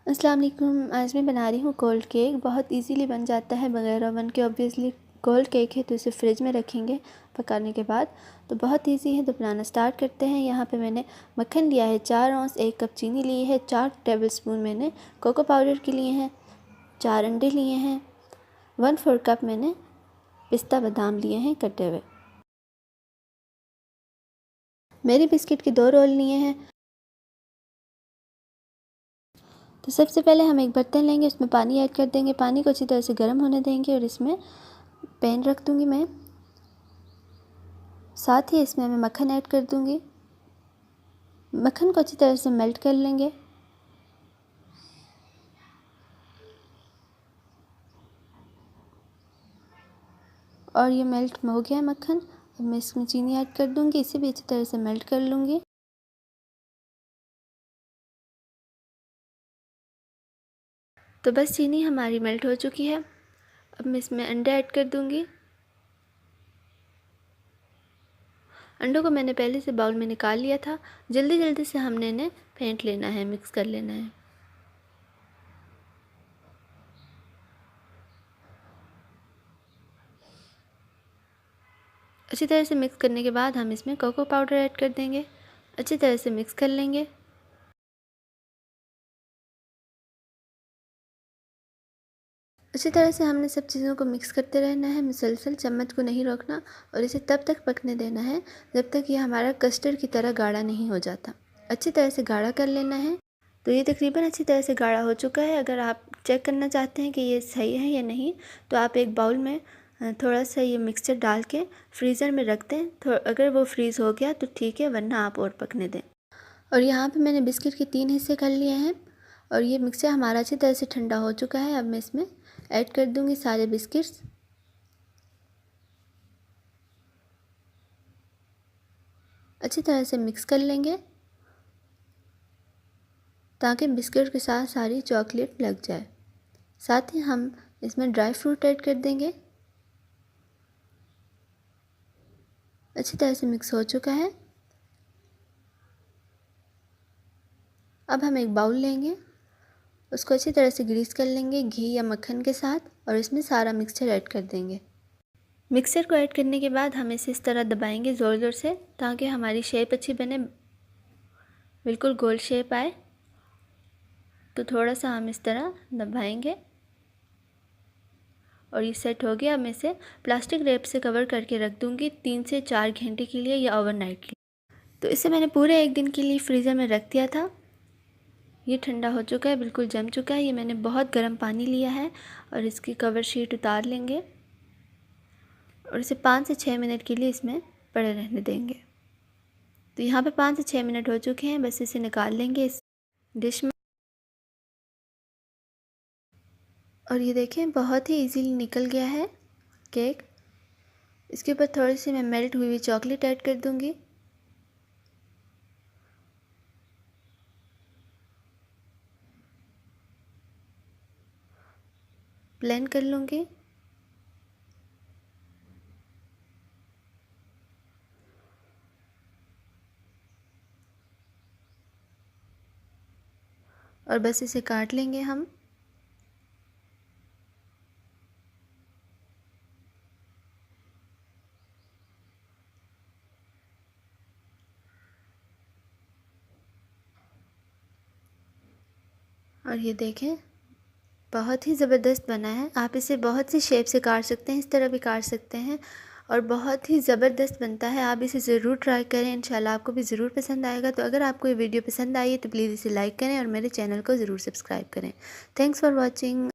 अस्सलाम वालेकुम। आज मैं बना रही हूँ कोल्ड केक। बहुत इजीली बन जाता है बगैर ओवन के। ऑब्वियसली कोल्ड केक है तो इसे फ्रिज में रखेंगे पकाने के बाद, तो बहुत इजी है। तो बनाना स्टार्ट करते हैं। यहाँ पे मैंने मक्खन लिया है 4 औंस, 1 कप चीनी ली है, 4 टेबलस्पून मैंने कोको पाउडर के लिए हैं, 4 अंडे लिए हैं, 1/4 कप मैंने पिस्ता बादाम लिए हैं कटे हुए। मेरी बिस्किट के 2 रोल लिए हैं। तो सबसे पहले हम एक बर्तन लेंगे, उसमें पानी ऐड कर देंगे। पानी को अच्छी तरह से गर्म होने देंगे और इसमें पैन रख दूँगी मैं। साथ ही इसमें मैं मक्खन ऐड कर दूँगी। मक्खन को अच्छी तरह से मेल्ट कर लेंगे। और ये मेल्ट हो गया है मक्खन। अब मैं इसमें चीनी ऐड कर दूँगी, इसे भी अच्छी तरह से मेल्ट कर लूँगी। तो बस चीनी हमारी मेल्ट हो चुकी है। अब मैं इसमें अंडे ऐड कर दूँगी। अंडों को मैंने पहले से बाउल में निकाल लिया था। जल्दी जल्दी से हमने इन्हें फेंट लेना है, मिक्स कर लेना है। अच्छी तरह से मिक्स करने के बाद हम इसमें कोको पाउडर ऐड कर देंगे। अच्छी तरह से मिक्स कर लेंगे। अच्छी तरह से हमने सब चीज़ों को मिक्स करते रहना है, मुसलसल, चम्मच को नहीं रोकना। और इसे तब तक पकने देना है जब तक ये हमारा कस्टर्ड की तरह गाढ़ा नहीं हो जाता। अच्छी तरह से गाढ़ा कर लेना है। तो ये तकरीबन अच्छी तरह से गाढ़ा हो चुका है। अगर आप चेक करना चाहते हैं कि ये सही है या नहीं, तो आप एक बाउल में थोड़ा सा ये मिक्सचर डाल के फ्रीज़र में रख दें। अगर वो फ्रीज़ हो गया तो ठीक है, वरना आप और पकने दें। और यहाँ पे मैंने बिस्किट के 3 हिस्से कर लिए हैं और ये मिक्सचर हमारा अच्छी तरह से ठंडा हो चुका है। अब मैं इसमें ऐड कर दूँगी सारे बिस्किट्स। अच्छी तरह से मिक्स कर लेंगे ताकि बिस्किट के साथ सारी चॉकलेट लग जाए। साथ ही हम इसमें ड्राई फ्रूट ऐड कर देंगे। अच्छी तरह से मिक्स हो चुका है। अब हम एक बाउल लेंगे, उसको अच्छी तरह से ग्रीस कर लेंगे घी या मक्खन के साथ और इसमें सारा मिक्सचर ऐड कर देंगे। मिक्सर को ऐड करने के बाद हम इसे इस तरह दबाएंगे ज़ोर ज़ोर से ताकि हमारी शेप अच्छी बने, बिल्कुल गोल शेप आए। तो थोड़ा सा हम इस तरह दबाएंगे और ये सेट हो गया। अब मैं इसे प्लास्टिक रैप से कवर करके रख दूँगी 3 से 4 घंटे के लिए या ओवरनाइट के लिए। तो इसे मैंने पूरे 1 दिन के लिए फ्रीज़र में रख दिया था। ये ठंडा हो चुका है, बिल्कुल जम चुका है। ये मैंने बहुत गर्म पानी लिया है और इसकी कवर शीट उतार लेंगे और इसे 5 से 6 मिनट के लिए इसमें पड़े रहने देंगे। तो यहाँ पे 5 से 6 मिनट हो चुके हैं। बस इसे निकाल लेंगे इस डिश में। और ये देखें, बहुत ही इजीली निकल गया है केक। इसके ऊपर थोड़ी सी मैं मेल्ट हुई हुई चॉकलेट ऐड कर दूँगी। ब्लेंड कर लूँगी। और बस इसे काट लेंगे हम। और ये देखें, बहुत ही ज़बरदस्त बना है। आप इसे बहुत सी शेप से काट सकते हैं, इस तरह भी काट सकते हैं और बहुत ही ज़बरदस्त बनता है। आप इसे ज़रूर ट्राई करें, इंशाल्लाह आपको भी ज़रूर पसंद आएगा। तो अगर आपको ये वीडियो पसंद आई है तो प्लीज़ इसे लाइक करें और मेरे चैनल को ज़रूर सब्सक्राइब करें। Thanks for watching.